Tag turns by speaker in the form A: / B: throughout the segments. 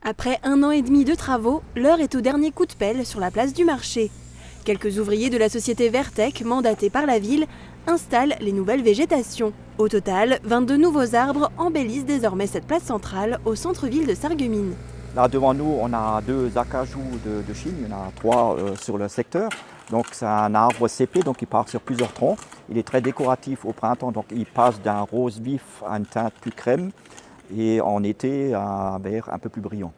A: Après 1 an et demi de travaux, l'heure est au dernier coup de pelle sur la place du marché. Quelques ouvriers de la société Vertec, mandatés par la ville, installent les nouvelles végétations. Au total, 22 nouveaux arbres embellissent désormais cette place centrale au centre-ville de Sarreguemines.
B: Là devant nous, on a 2 acajou de Chine, il y en a 3 sur le secteur. Donc c'est un arbre cépé, donc il part sur plusieurs troncs. Il est très décoratif au printemps, donc il passe d'un rose vif à une teinte plus crème et en été à un vert un peu plus brillant.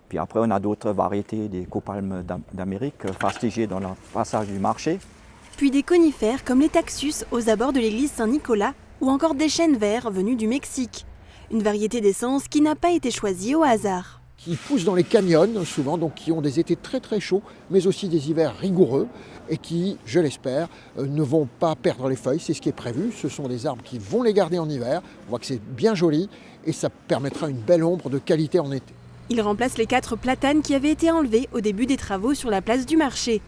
B: Puis après on a d'autres variétés, des copalmes d'Amérique fastigées dans le passage du marché.
A: Puis des conifères comme les taxus aux abords de l'église Saint-Nicolas ou encore des chênes verts venus du Mexique. Une variété d'essence qui n'a pas été choisie au hasard.
C: Qui poussent dans les canyons souvent, donc qui ont des étés très très chauds, mais aussi des hivers rigoureux et qui, je l'espère, ne vont pas perdre les feuilles, c'est ce qui est prévu. Ce sont des arbres qui vont les garder en hiver, on voit que c'est bien joli et ça permettra une belle ombre de qualité en été.
A: Il remplace les 4 platanes qui avaient été enlevés au début des travaux sur la place du marché.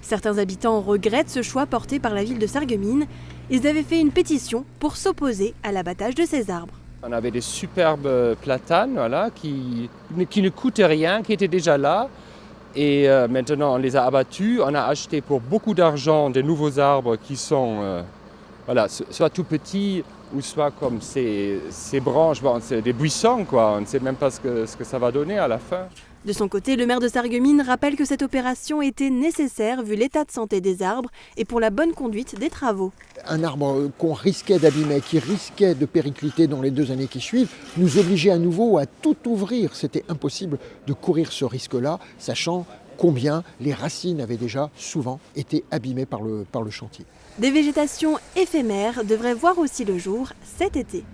A: Certains habitants regrettent ce choix porté par la ville de Sarreguemines. Ils avaient fait une pétition pour s'opposer à l'abattage de ces arbres.
D: On avait des superbes platanes voilà, qui ne coûtaient rien, qui étaient déjà là. Et maintenant, on les a abattus. On a acheté pour beaucoup d'argent des nouveaux arbres qui sont soit tout petits ou soit comme ces branches. Bon, c'est des buissons, quoi. On ne sait même pas ce que ça va donner à la fin.
A: De son côté, le maire de Sarreguemines rappelle que cette opération était nécessaire vu l'état de santé des arbres et pour la bonne conduite des travaux.
C: Un arbre qu'on risquait d'abîmer, qui risquait de péricliter dans les 2 années qui suivent, nous obligeait à nouveau à tout ouvrir. C'était impossible de courir ce risque-là, sachant combien les racines avaient déjà souvent été abîmées par le chantier.
A: Des végétations éphémères devraient voir aussi le jour cet été.